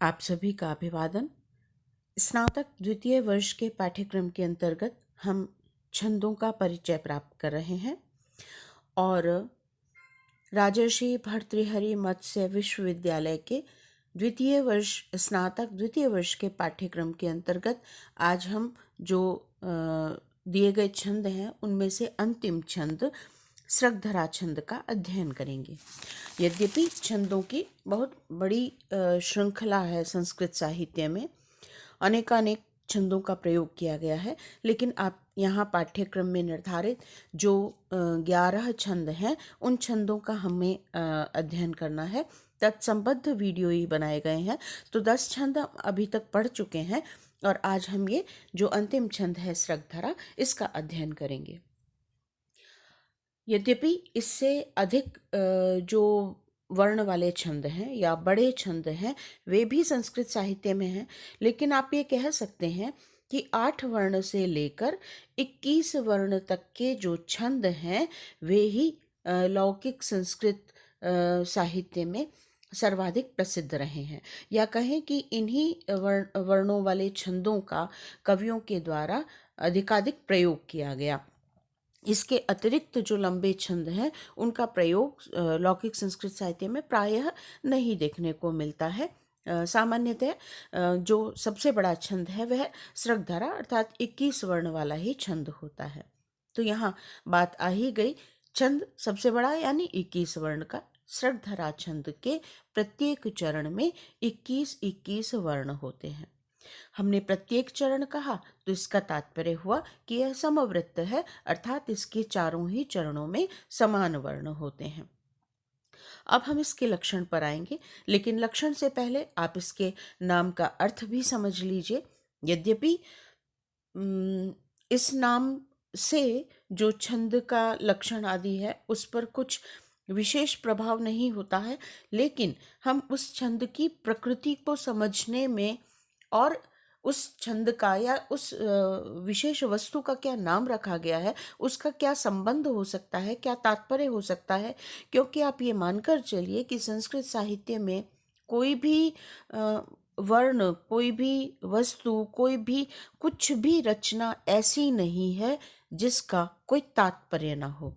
आप सभी का अभिवादन। स्नातक द्वितीय वर्ष के पाठ्यक्रम के अंतर्गत हम छंदों का परिचय प्राप्त कर रहे हैं और राजर्षि भर्तृहरि मत्स्य विश्वविद्यालय के स्नातक द्वितीय वर्ष के पाठ्यक्रम के अंतर्गत आज हम जो दिए गए छंद हैं उनमें से अंतिम छंद सृगधरा छंद का अध्ययन करेंगे। यद्यपि छंदों की बहुत बड़ी श्रृंखला है संस्कृत साहित्य में, अनेकानेक छंदों का प्रयोग किया गया है, लेकिन आप यहाँ पाठ्यक्रम में निर्धारित जो 11 छंद हैं उन छंदों का हमें अध्ययन करना है। तत्संबद्ध वीडियो ही बनाए गए हैं, तो 10 छंद अभी तक पढ़ चुके हैं और आज हम ये जो अंतिम छंद है सृगधरा, इसका अध्ययन करेंगे। यद्यपि इससे अधिक जो वर्ण वाले छंद हैं या बड़े छंद हैं वे भी संस्कृत साहित्य में हैं, लेकिन आप ये कह सकते हैं कि 8 वर्ण से लेकर 21 वर्ण तक के जो छंद हैं वे ही लौकिक संस्कृत साहित्य में सर्वाधिक प्रसिद्ध रहे हैं, या कहें कि इन्हीं वर्णों वाले छंदों का कवियों के द्वारा अधिकाधिक प्रयोग किया गया। इसके अतिरिक्त जो लंबे छंद हैं उनका प्रयोग लौकिक संस्कृत साहित्य में प्रायः नहीं देखने को मिलता है। सामान्यतः जो सबसे बड़ा छंद है वह सृगधरा अर्थात 21 वर्ण वाला ही छंद होता है। तो यहाँ बात आ ही गई, छंद सबसे बड़ा यानी 21 वर्ण का। सृगधरा छंद के प्रत्येक चरण में 21-21 वर्ण होते हैं। हमने प्रत्येक चरण कहा तो इसका तात्पर्य हुआ कि यह समवृत्त है, अर्थात इसके चारों ही चरणों में समान वर्ण होते हैं। अब हम इसके लक्षण पर आएंगे, लेकिन लक्षण से पहले आप इसके नाम का अर्थ भी समझ लीजिए। यद्यपि इस नाम से जो छंद का लक्षण आदि है उस पर कुछ विशेष प्रभाव नहीं होता है, लेकिन हम उस छंद की प्रकृति को समझने में और उस छंद का या उस विशेष वस्तु का क्या नाम रखा गया है, उसका क्या संबंध हो सकता है, क्या तात्पर्य हो सकता है, क्योंकि आप ये मानकर चलिए कि संस्कृत साहित्य में कोई भी वर्ण, कोई भी वस्तु, कोई भी कुछ भी रचना ऐसी नहीं है जिसका कोई तात्पर्य ना हो।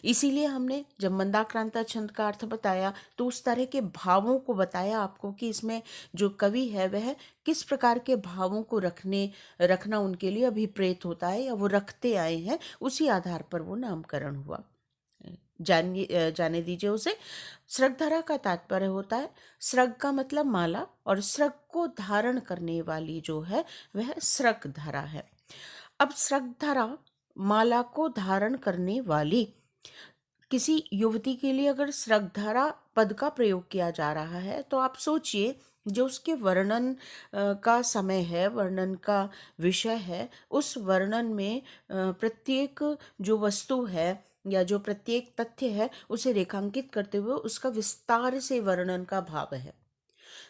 इसीलिए हमने जब मंदाक्रांता छंद का अर्थ बताया तो उस तरह के भावों को बताया आपको कि इसमें जो कवि है वह किस प्रकार के भावों को रखना उनके लिए अभिप्रेत होता है या वो रखते आए हैं, उसी आधार पर वो नामकरण हुआ। जाने दीजिए उसे। सृगधरा का तात्पर्य होता है, सृग का मतलब माला और सृग को धारण करने वाली जो है वह सृगधरा है। अब सृगधरा माला को धारण करने वाली, किसी युवती के लिए अगर सृगधरा पद का प्रयोग किया जा रहा है तो आप सोचिए जो उसके वर्णन का समय है, वर्णन का विषय है, उस वर्णन में प्रत्येक जो वस्तु है या जो प्रत्येक तथ्य है उसे रेखांकित करते हुए उसका विस्तार से वर्णन का भाव है।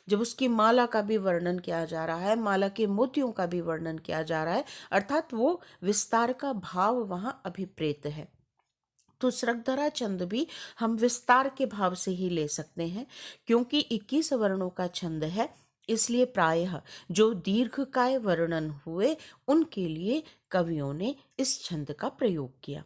जब उसकी माला का भी वर्णन किया जा रहा है, माला के मोतियों का भी वर्णन किया जा रहा है, अर्थात वो विस्तार का भाव वहां अभिप्रेत है। तो सृगधरा छंद भी हम विस्तार के भाव से ही ले सकते हैं, क्योंकि 21 वर्णों का छंद है, इसलिए प्रायः जो दीर्घकाय वर्णन हुए उनके लिए कवियों ने इस छंद का प्रयोग किया।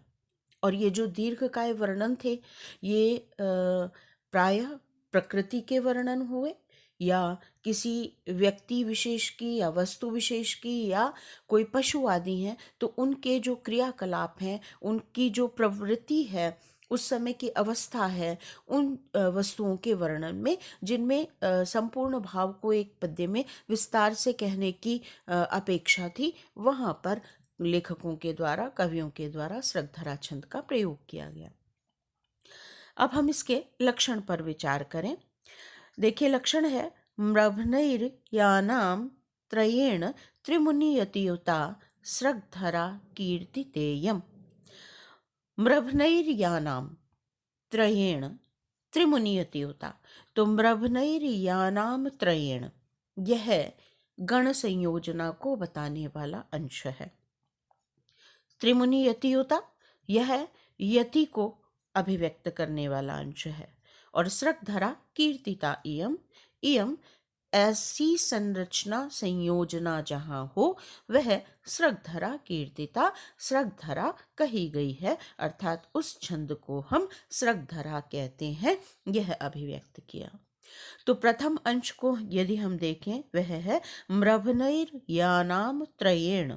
और ये जो दीर्घकाय वर्णन थे ये प्रायः प्रकृति के वर्णन हुए या किसी व्यक्ति विशेष की या वस्तु विशेष की या कोई पशु आदि हैं, तो उनके जो क्रियाकलाप हैं, उनकी जो प्रवृत्ति है, उस समय की अवस्था है, उन वस्तुओं के वर्णन में जिनमें संपूर्ण भाव को एक पद्य में विस्तार से कहने की अपेक्षा थी, वहाँ पर लेखकों के द्वारा, कवियों के द्वारा सृगधरा छंद का प्रयोग किया गया। अब हम इसके लक्षण पर विचार करें। देखिए, लक्षण है म्रभ्नैर्यानां त्रयेण त्रिमुनियतियुता सृगधरा कीर्तितेयम्। म्रभ्नैर्यानां त्रयेण त्रिमुनियतियुता, तो म्रभ्नैर्यानां त्रयेण यह गण संयोजना को बताने वाला अंश है। त्रिमुनि यतियुता यह यति को अभिव्यक्त करने वाला अंश है। और सृगधरा कीर्तिता इयम, इयम ऐसी संरचना संयोजना जहाँ हो वह सृगधरा कीर्तिता सृगधरा कही गई है, अर्थात उस छंद को हम सृगधरा कहते हैं। यह अभिव्यक्त किया। तो प्रथम अंश को यदि हम देखें वह है म्रभनैर यानाम त्रयेण।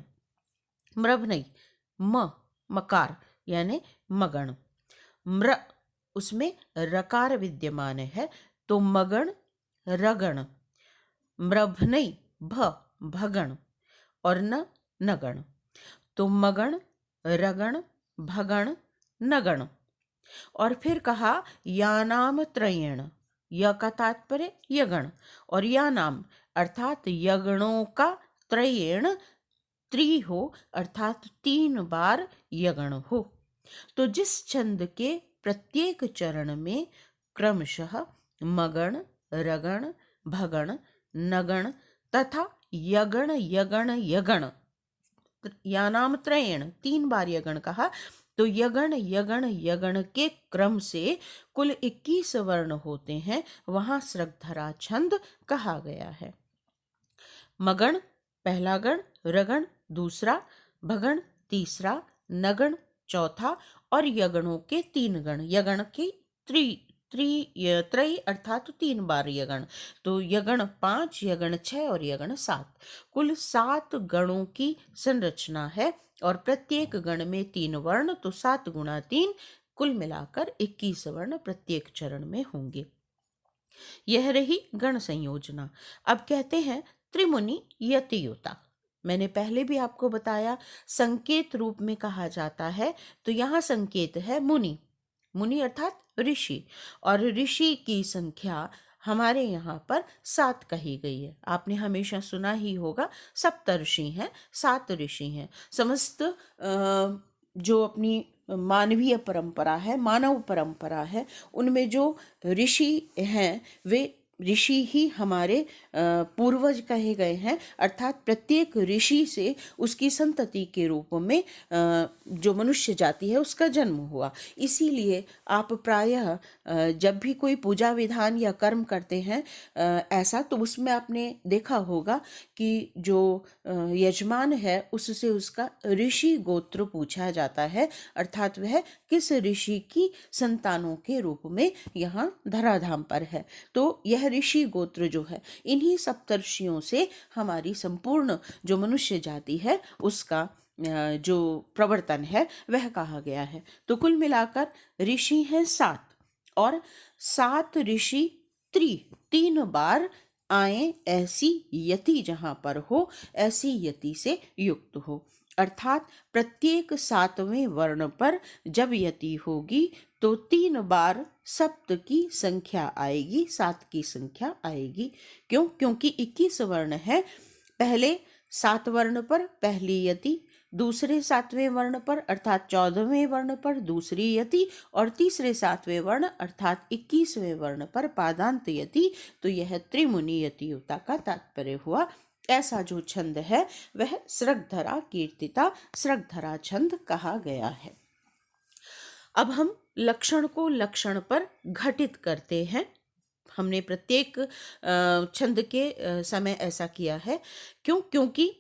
म्रभनई मकार यानी मगण, म्र उसमें रकार विद्यमान है, तो मगण रगण, म्रभनई भगण और नगण, तो मगण रगण भगण नगण। और फिर कहा यानाम त्रयेण, य का तात्पर्य यगण, और यानाम अर्थात यगणों का, त्रयेण त्रि हो अर्थात 3 बार यगण हो। तो जिस छंद के प्रत्येक चरण में क्रमशः मगण रगण भगण नगण तथा यगण यगण यगण, यानाम त्रयेण 3 बार यगण कहा, तो यगण यगण यगण के क्रम से कुल 21 वर्ण होते हैं, वहां सृगधरा छंद कहा गया है। मगण पहला गण, रगण दूसरा, भगण तीसरा, नगण चौथा और यगणों के 3 गण, यगण के त्रय अर्थात 3 बार यगण, तो यगण 5, यगण 6 और यगण 7, कुल 7 गणों की संरचना है और प्रत्येक गण में 3 वर्ण, तो 7 गुणा 3 कुल मिलाकर 21 वर्ण प्रत्येक चरण में होंगे। यह रही गण संयोजना। अब कहते हैं त्रिमुनि यतियुता। मैंने पहले भी आपको बताया संकेत रूप में कहा जाता है, तो यहाँ संकेत है मुनि, मुनि अर्थात ऋषि, और ऋषि की संख्या हमारे यहाँ पर 7 कही गई है। आपने हमेशा सुना ही होगा सप्तऋषि हैं, 7 ऋषि हैं। समस्त जो अपनी मानवीय परंपरा है, मानव परंपरा है, उनमें जो ऋषि हैं वे ऋषि ही हमारे पूर्वज कहे गए हैं, अर्थात प्रत्येक ऋषि से उसकी संतति के रूप में जो मनुष्य जाति है उसका जन्म हुआ। इसीलिए आप प्रायः जब भी कोई पूजा विधान या कर्म करते हैं ऐसा, तो उसमें आपने देखा होगा कि जो यजमान है उससे उसका ऋषि गोत्र पूछा जाता है, अर्थात वह किस ऋषि की संतानों के रूप में यहाँ धराधाम पर है। तो यह ऋषि गोत्र जो है, इन्हीं सप्तर्षियों से हमारी संपूर्ण जो मनुष्य जाति है उसका जो प्रवर्तन है वह कहा गया है। तो कुल मिलाकर ऋषि हैं 7 और 7 ऋषि 3 बार आए ऐसी यति जहां पर हो, ऐसी यति से युक्त हो, अर्थात प्रत्येक 7वें वर्ण पर जब यति होगी तो 3 बार सप्त की संख्या आएगी, 7 की संख्या आएगी। क्यों? क्योंकि 21 वर्ण है, पहले 7 वर्ण पर पहली यति, दूसरे 7वें वर्ण पर अर्थात 14वें वर्ण पर दूसरी यति, और तीसरे 7वें वर्ण अर्थात 21वें वर्ण पर पादांत यति। तो यह त्रिमुनि यतियुता का तात्पर्य हुआ। ऐसा जो छंद है वह सृगधरा कीर्तिता सृगधरा छंद कहा गया है। अब हम लक्षण को लक्षण पर घटित करते हैं। हमने प्रत्येक छंद के समय ऐसा किया है। क्यों? क्योंकि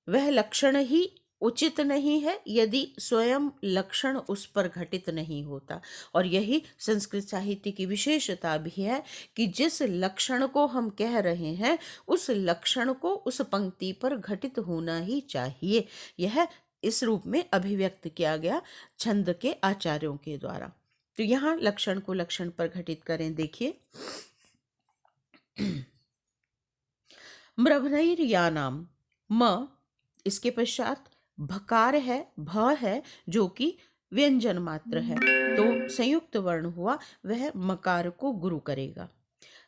वह लक्षण ही उचित नहीं है यदि स्वयं लक्षण उस पर घटित नहीं होता। और यही संस्कृत साहित्य की विशेषता भी है कि जिस लक्षण को हम कह रहे हैं उस लक्षण को उस पंक्ति पर घटित होना ही चाहिए। यह इस रूप में अभिव्यक्त किया गया छंद के आचार्यों के द्वारा। तो यहाँ लक्षण को लक्षण पर घटित करें, देखिए म्रभनैर यानाम, म इसके पश्चात भकार है, भ है जो कि व्यंजन मात्र है, तो संयुक्त वर्ण हुआ, वह मकार को गुरु करेगा।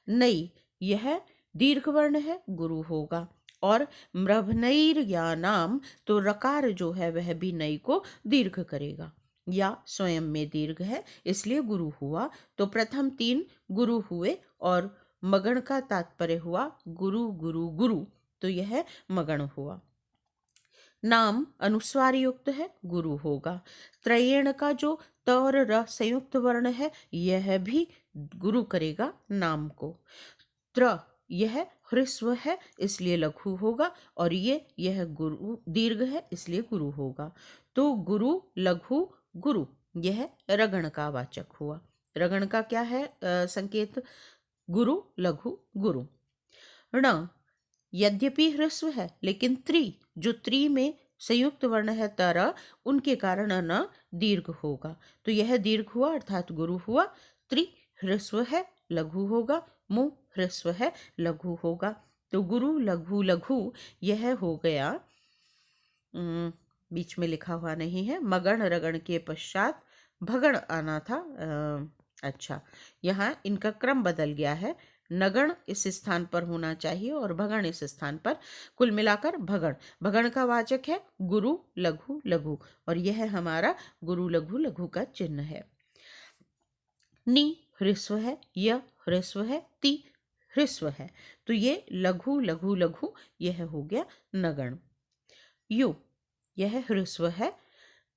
नई यह दीर्घ वर्ण है, गुरु होगा। और म्रभनैर यानाम, तो रकार जो है वह भी नई को दीर्घ करेगा, या स्वयं में दीर्घ है इसलिए गुरु हुआ। तो प्रथम 3 गुरु हुए और मगण का तात्पर्य हुआ गुरु गुरु गुरु, तो यह मगण हुआ। नाम अनुस्वार युक्त है, गुरु होगा। त्रयेण का जो त और र संयुक्त वर्ण है यह भी गुरु करेगा नाम को। त्र यह ह्रस्व है इसलिए लघु होगा, और यह गुरु दीर्घ है इसलिए गुरु होगा। तो गुरु, लघु, गुरु, यह रगण का वाचक हुआ। रगण का क्या है संकेत? गुरु, लघु, गुरु। ण, यद्यपि ह्रस्व है लेकिन त्रि, जो त्रि में संयुक्त वर्ण है तर, उनके कारण न दीर्घ होगा। तो यह दीर्घ हुआ अर्थात गुरु हुआ। त्रि ह्रस्व है, लघु होगा। मु ह्रस्व है, लघु होगा। तो गुरु, लघु, लघु, यह हो गया। बीच में लिखा हुआ नहीं है, मगण रगण के पश्चात भगण आना था। अच्छा, यहाँ इनका क्रम बदल गया है। नगण इस स्थान पर होना चाहिए और भगण इस स्थान पर। कुल मिलाकर भगण। भगण का वाचक है गुरु, लघु, लघु, और यह हमारा गुरु, लघु, लघु का चिन्ह है। नी ह्रस्व है, य ह्रस्व है, ति ह्रस्व है। तो ये लघु, लघु, लघु, यह हो गया नगण। यु, यह ह्रस्व है,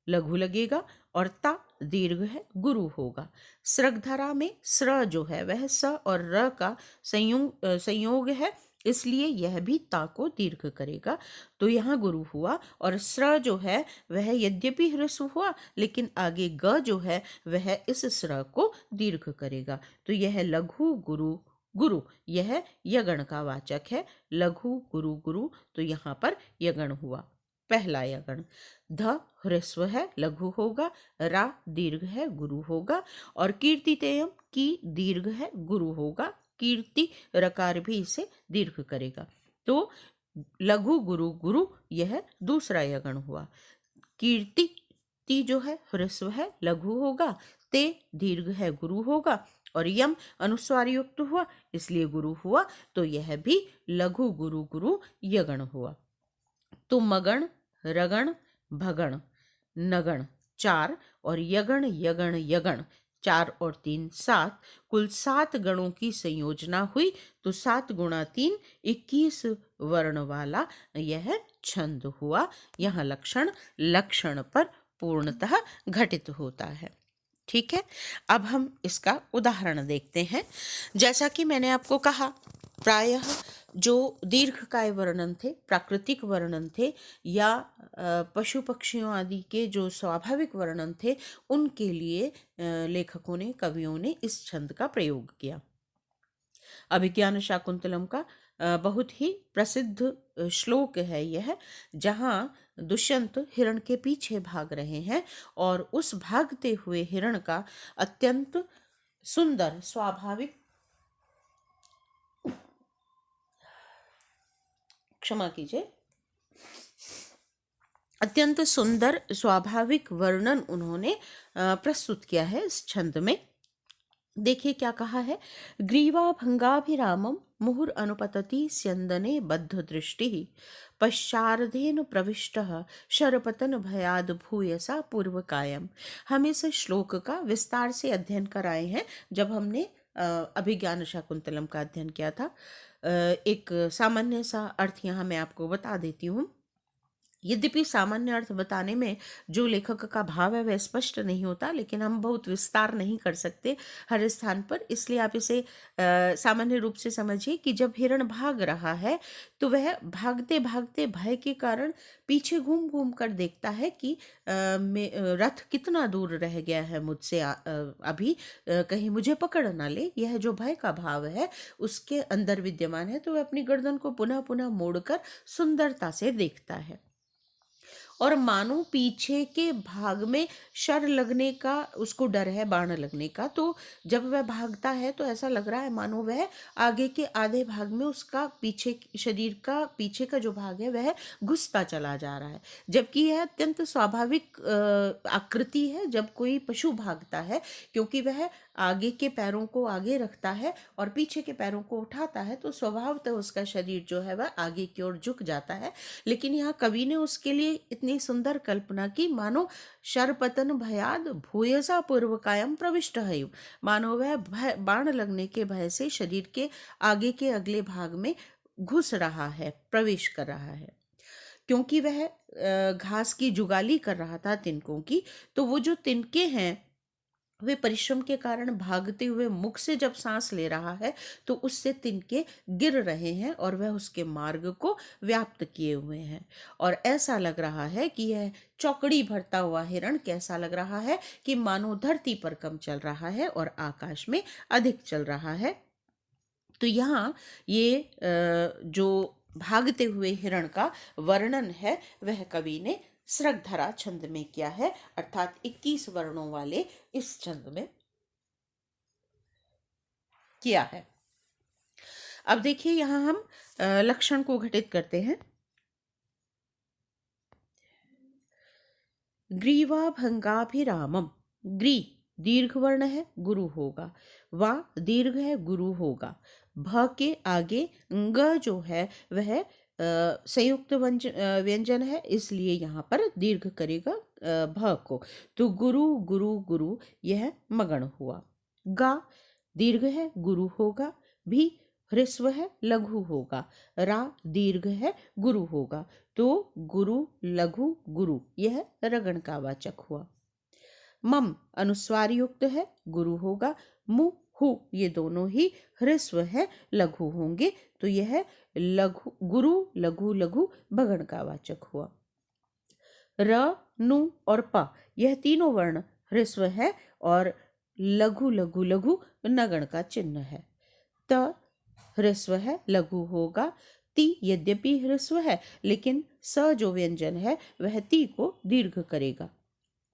लघु लगेगा, और ता दीर्घ है, गुरु होगा। सृगधरा में स्र जो है वह स और र का संयोग है, इसलिए यह भी ता को दीर्घ करेगा। तो यहाँ गुरु हुआ, और स्र जो है वह यद्यपि ह्रस्व हुआ लेकिन आगे ग जो है वह इस स्र को दीर्घ करेगा। तो यह लघु, गुरु, गुरु, यह यगण का वाचक है। लघु, गुरु, गुरु, तो यहाँ पर यगण हुआ, पहला यगण। ध ह्रस्व है, लघु होगा। रा दीर्घ है, गुरु होगा। और कीर्तितेयम, की दीर्घ है, गुरु होगा। कीर्ति रकार भी इसे दीर्घ करेगा। तो लघु, गुरु, गुरु, यह दूसरा यगण हुआ। कीर्ति, ती जो है ह्रस्व है, लघु होगा। ते दीर्घ है, गुरु होगा। और यम अनुस्वार युक्त हुआ इसलिए गुरु हुआ। तो यह भी लघु, गुरु, गुरु, यगण हुआ। तो मगण, रगण, भगण, नगण 4, और यगण, यगण, यगण 4 और 3 7, कुल 7 गणों की संयोजना हुई। तो 7 गुणा 3 21 वर्ण वाला यह छंद हुआ। यह लक्षण लक्षण पर पूर्णतः घटित होता है। ठीक है, अब हम इसका उदाहरण देखते हैं। जैसा कि मैंने आपको कहा, प्रायः जो दीर्घकाय वर्णन थे, प्राकृतिक वर्णन थे, या पशु पक्षियों आदि के जो स्वाभाविक वर्णन थे, उनके लिए लेखकों ने, कवियों ने इस छंद का प्रयोग किया। अभिज्ञान शाकुंतलम का बहुत ही प्रसिद्ध श्लोक है यह, जहाँ दुष्यंत हिरण के पीछे भाग रहे हैं और उस भागते हुए हिरण का अत्यंत सुंदर स्वाभाविक, क्षमा कीजिए, अत्यंत सुंदर स्वाभाविक वर्णन उन्होंने प्रस्तुत किया है इस छंद में। देखिए क्या कहा है। ग्रीवा भंगाभिरामम मुहुर अनुपतति स्यंदने बद्ध दृष्टि पश्चार्धेन प्रविष्टः शरपतन भयाद भूयसा पूर्व कायम। हम इस श्लोक का विस्तार से अध्ययन कराए हैं जब हमने अभिज्ञान शाकुंतलम का अध्ययन किया था। एक सामान्य सा अर्थ यहाँ मैं आपको बता देती हूँ। यद्यपि सामान्य अर्थ बताने में जो लेखक का भाव है वह स्पष्ट नहीं होता, लेकिन हम बहुत विस्तार नहीं कर सकते हर स्थान पर, इसलिए आप इसे सामान्य रूप से समझिए कि जब हिरण भाग रहा है तो वह भागते भागते भय के कारण पीछे घूम घूम कर देखता है कि रथ कितना दूर रह गया है मुझसे, अभी कहीं मुझे पकड़ ना ले। यह जो भय का भाव है उसके अंदर विद्यमान है। तो वह अपनी गर्दन को पुनः पुनः मोड़कर सुंदरता से देखता है, और मानो पीछे के भाग में शर लगने का उसको डर है, बाण लगने का। तो जब वह भागता है तो ऐसा लग रहा है मानो वह आगे के आधे भाग में उसका पीछे शरीर का पीछे का जो भाग है वह घुसता चला जा रहा है, जबकि यह अत्यंत स्वाभाविक आकृति है जब कोई पशु भागता है, क्योंकि वह आगे के पैरों को आगे रखता है और पीछे के पैरों को उठाता है, तो स्वभावतः उसका शरीर जो है वह आगे की ओर झुक जाता है। लेकिन यहाँ कवि ने उसके लिए इतनी सुंदर कल्पना की, मानो शरपतन भयाद भूयसा पूर्व कायम प्रविष्ट है, मानो वह बाण लगने के भय से शरीर के आगे के अगले भाग में घुस रहा है, प्रवेश कर रहा है। क्योंकि वह घास की जुगाली कर रहा था तिनकों की, तो वो जो तिनके हैं वे परिश्रम के कारण भागते हुए मुख से जब सांस ले रहा है तो उससे तिनके गिर रहे हैं और वह उसके मार्ग को व्याप्त किए हुए हैं। और ऐसा लग रहा है कि यह चौकड़ी भरता हुआ हिरण कैसा लग रहा है कि मानो धरती पर कम चल रहा है और आकाश में अधिक चल रहा है। तो यहाँ ये जो भागते हुए हिरण का वर्णन है वह कवि ने सृगधरा छंद में किया है, अर्थात 21 वर्णों वाले इस छंद में किया है। अब देखिए यहाँ हम लक्षण को घटित करते हैं। ग्रीवाभंगाभिरामम, ग्री दीर्घ वर्ण है, गुरु होगा। वा दीर्घ है, गुरु होगा। भ के आगे ग जो है वह संयुक्त व्यंजन है, इसलिए यहाँ पर दीर्घ करेगा भ को। तो गुरु गुरु गुरु यह मगण हुआ। गा दीर्घ है, गुरु होगा। भी ह्रस्व है, लघु होगा। रा दीर्घ है, गुरु होगा। तो गुरु लघु गुरु यह रगण का वाचक हुआ। मम अनुस्वार युक्त है, गुरु होगा। मु हु ये दोनों ही ह्रस्व है, लघु होंगे, तो यह लघु गुरु लघु लघु भगण का वाचक हुआ। र नु और प यह तीनों वर्ण ह्रस्व है और लघु लघु लघु नगण का चिन्ह है। त ह्रस्व है, लघु होगा। ती यद्यपि ह्रस्व है लेकिन स जो व्यंजन है वह ती को दीर्घ करेगा।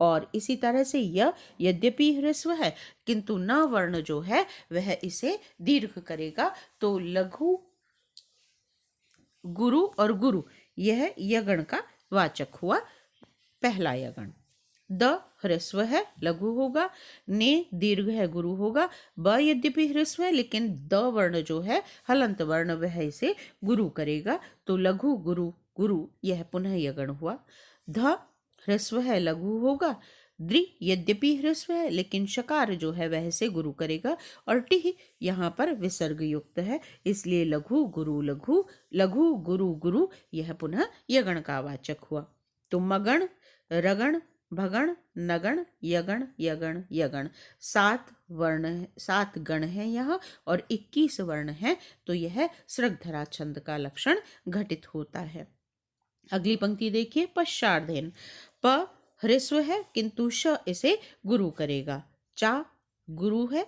और इसी तरह से य यद्यपि ह्रस्व है किंतु न वर्ण जो है वह इसे दीर्घ करेगा। तो लघु गुरु और गुरु यह यगण का वाचक हुआ, पहला यगण। द ह्रस्व है, लघु होगा। ने दीर्घ है, गुरु होगा। ब यद्यपि ह्रस्व है लेकिन द वर्ण जो है हलंत वर्ण वह इसे गुरु करेगा। तो लघु गुरु गुरु यह पुनः यगण हुआ। ध ह्रस्व है, लघु होगा। द्रि यद्यपि ह्रस्व है लेकिन शकार जो है वह इसे गुरु करेगा। और टिह यहाँ पर विसर्ग युक्त है, इसलिए लघु गुरु लघु लघु गुरु गुरु यह पुनः यगण का वाचक हुआ। तो मगण रगण भगण नगण यगण यगण यगण 7 गण है यहाँ और 21 वर्ण है। तो यह सृगधरा छंद का लक्षण घटित होता है। अगली पंक्ति देखिए, पश्चार्धेन। प ह्रस्व है किंतु श इसे गुरु करेगा। चा गुरु है,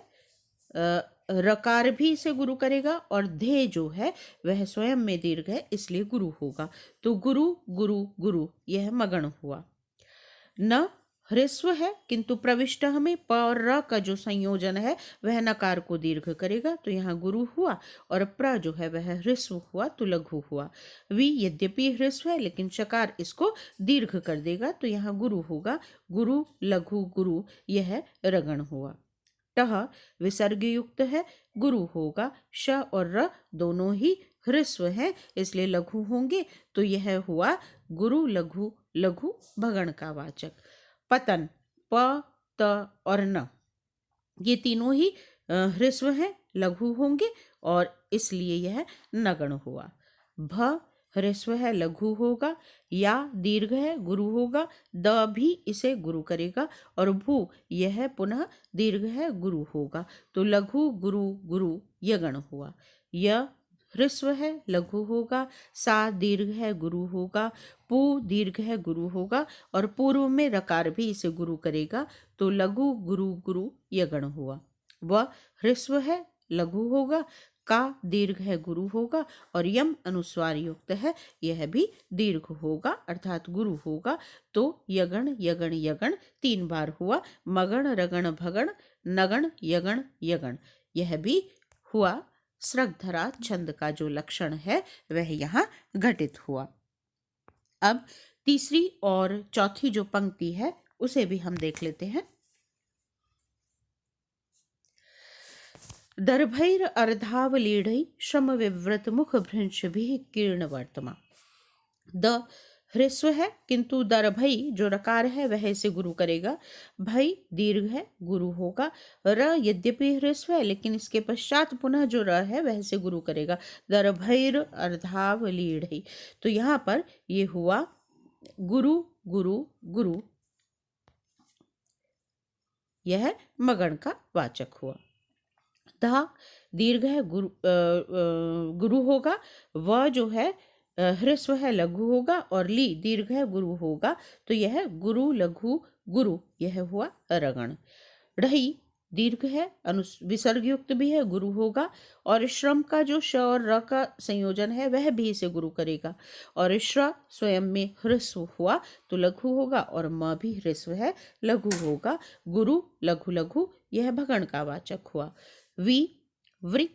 रकार भी इसे गुरु करेगा और धे जो है वह स्वयं में दीर्घ है इसलिए गुरु होगा। तो गुरु गुरु गुरु यह मगण हुआ। न ह्रस्व है किंतु प्रविष्ट में प और र का जो संयोजन है वह नकार को दीर्घ करेगा, तो यहाँ गुरु हुआ। और प्र जो है वह ह्रस्व हुआ तो लघु हुआ। वी यद्यपि ह्रस्व है लेकिन शकार इसको दीर्घ कर देगा, तो यहाँ गुरु होगा। गुरु लघु गुरु यह रगण हुआ। टह विसर्ग युक्त है, गुरु होगा। श और र दोनों ही ह्रस्व है इसलिए लघु होंगे, तो यह हुआ गुरु लघु लघु भगण का वाचक। पतन प त और न ये तीनों ही ह्रस्व है, लघु होंगे और इसलिए यह नगण हुआ। भ ह्रस्व है, लघु होगा। या दीर्घ है, गुरु होगा। द भी इसे गुरु करेगा और भू यह पुनः दीर्घ है, गुरु होगा। तो लघु गुरु गुरु यगण हुआ। य ह्रस्व है, लघु होगा। सा दीर्घ है, गुरु होगा। पू दीर्घ है, गुरु होगा और पूर्व में रकार भी इसे गुरु करेगा, तो लघु गुरु गुरु यगण हुआ। व ह्रस्व है, लघु होगा। का दीर्घ है, गुरु होगा और यम अनुस्वार युक्त है, यह भी दीर्घ होगा अर्थात गुरु होगा। तो यगण यगण यगण 3 बार हुआ। मगण रगण भगण नगण यगण यगण यह भी हुआ। सृगधरा छंद का जो लक्षण है वह यहाँ घटित हुआ। अब तीसरी और चौथी जो पंक्ति है उसे भी हम देख लेते हैं। दर्भैर अर्धावलीढ़ै श्रम विव्रत मुख भृंश भी कीर्ण वर्तमा। द ह्रस्व है किंतु दर्भई जो रकार है वह इसे गुरु करेगा। भई दीर्घ है, गुरु होगा। र यद्यपि ह्रस्व है लेकिन इसके पश्चात पुनः जो र है वह इसे गुरु करेगा। दर्भैर अर्धावलीढ़ै, तो यहाँ पर ये हुआ गुरु गुरु गुरु। यह मगण का वाचक हुआ। धा दीर्घ है, गुरु होगा। व जो है ह्रस्व है, लघु होगा। और ली दीर्घ है, गुरु होगा। तो यह गुरु लघु गुरु, यह हुआ रगण। ढही दीर्घ है, विसर्ग युक्त भी है, गुरु होगा। और श्रम का जो श और र का संयोजन है वह भी इसे गुरु करेगा। और श्र स्वयं में ह्रस्व हुआ तो लघु होगा, और म भी ह्रस्व है, लघु होगा। गुरु लघु लघु, यह भगण का वाचक हुआ। वि वृ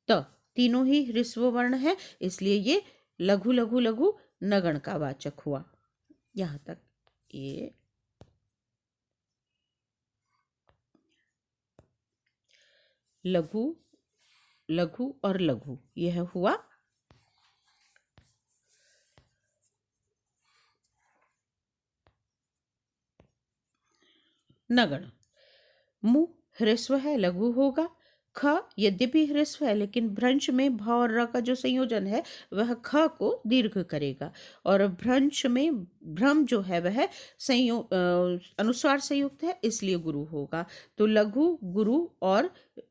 त तीनों ही ह्रस्व वर्ण है, इसलिए ये लघु लघु लघु नगण का वाचक हुआ। यहाँ तक ये लघु लघु और लघु, यह हुआ नगण। मु ह्रस्व है, लघु होगा। ख यद्यपि ह्रस्व है, लेकिन भ्रंश में भ और र का जो संयोजन है वह ख को दीर्घ करेगा। और भ्रंश में भ्रम जो है वह अनुस्वार संयुक्त है, इसलिए गुरु होगा। तो लघु गुरु और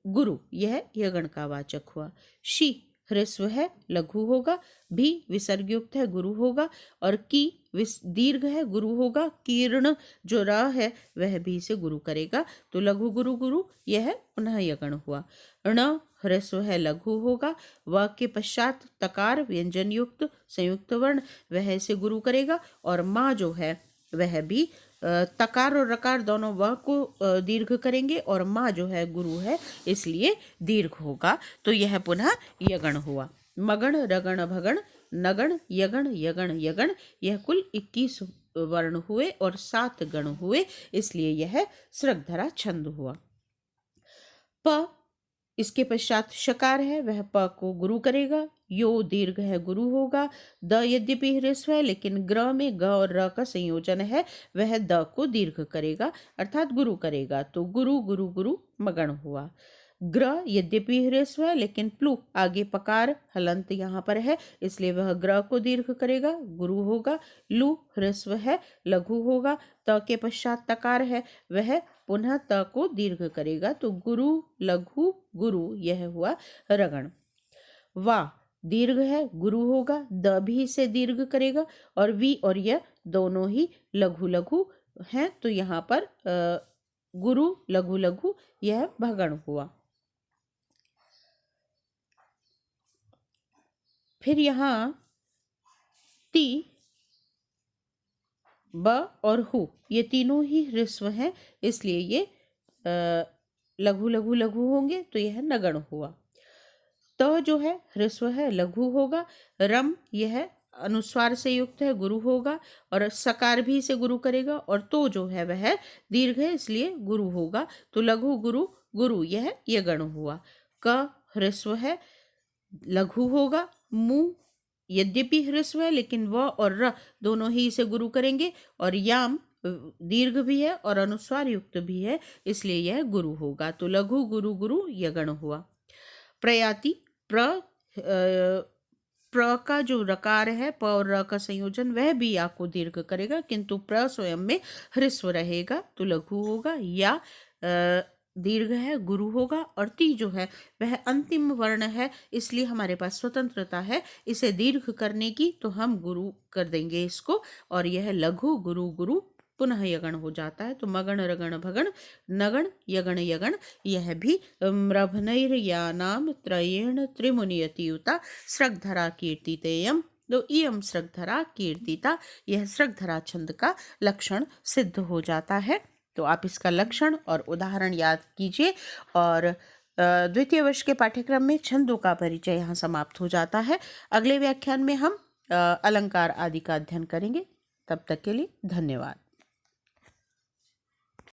गुरु, यह यगण का वाचक हुआ। शी ह्रस्व है, लघु होगा। भी विसर्गयुक्त है, गुरु होगा। और की दीर्घ है, गुरु होगा। कीर्ण जो र है वह भी से गुरु करेगा, तो लघु गुरु गुरु, यह पुनः यगण हुआ। ण ह्रस्व है, लघु होगा। व के पश्चात तकार व्यंजन युक्त संयुक्त वर्ण, वह इसे गुरु करेगा। और माँ जो है वह भी तकार और रकार दोनों व को दीर्घ करेंगे, और माँ जो है गुरु है, इसलिए दीर्घ होगा। तो यह पुनः यगण हुआ। मगण रगण भगण नगण यगण यगण यगण, यह कुल 21 वर्ण हुए और 7 गण हुए, इसलिए यह सृगधरा छंद हुआ। प इसके पश्चात शकार है, वह प को गुरु करेगा। यो दीर्घ है, गुरु होगा। द यद्यपि ह्रस्व है, लेकिन ग्र में ग और र का संयोजन है, वह द को दीर्घ करेगा, अर्थात गुरु करेगा। तो गुरु गुरु गुरु मगण हुआ। ग्र यद्यपि ह्रस्व है, लेकिन प्लू आगे पकार हलंत यहाँ पर है, इसलिए वह ग्र को दीर्घ करेगा, गुरु होगा। लू ह्रस्व है, लघु होगा। त के पश्चात तकार है, वह पुनः त को दीर्घ करेगा, तो गुरु लघु गुरु, यह हुआ रगण। वा दीर्घ है, गुरु होगा। द भी से दीर्घ करेगा। और वी और य दोनों ही लघु लघु हैं, तो यहाँ पर गुरु लघु लघु, यह भगण हुआ। फिर यहाँ ती ब और हु, ये तीनों ही ह्रस्व हैं, इसलिए ये लघु लघु लघु होंगे, तो यह नगण हुआ। त जो है ह्रस्व है, लघु होगा। रम यह अनुस्वार से युक्त है, गुरु होगा। और सकार भी इसे गुरु करेगा। और तो जो है वह दीर्घ है, इसलिए गुरु होगा, तो लघु गुरु गुरु, यह यगण हुआ। क ह्रस्व है, लघु होगा। मु यद्यपि ह्रस्व है, लेकिन व और र दोनों ही इसे गुरु करेंगे। और याम दीर्घ भी है और अनुस्वार युक्त भी है, इसलिए यह गुरु होगा, तो लघु गुरु गुरु यगण हुआ। प्रयाति प्र का जो रकार है, प और र का संयोजन, वह भी या को दीर्घ करेगा, किंतु प्र स्वयं में ह्रस्व रहेगा, तो लघु होगा। या दीर्घ है, गुरु होगा। और ती जो है वह अंतिम वर्ण है, इसलिए हमारे पास स्वतंत्रता है इसे दीर्घ करने की, तो हम गुरु कर देंगे इसको, और यह लघु गुरु गुरु पुनः यगण हो जाता है। तो मगण रगण भगण नगण यगण यगण, यह भी म्रभनैर्यानाम त्रयेण त्रिमुनियतियुता सृगधरा कीर्तितेयम, तो इयम सृगधरा कीर्तिता, यह सृगधरा छंद का लक्षण सिद्ध हो जाता है। तो आप इसका लक्षण और उदाहरण याद कीजिए। और द्वितीय वर्ष के पाठ्यक्रम में छंदों का परिचय यहाँ समाप्त हो जाता है। अगले व्याख्यान में हम अलंकार आदि का अध्ययन करेंगे। तब तक के लिए धन्यवाद।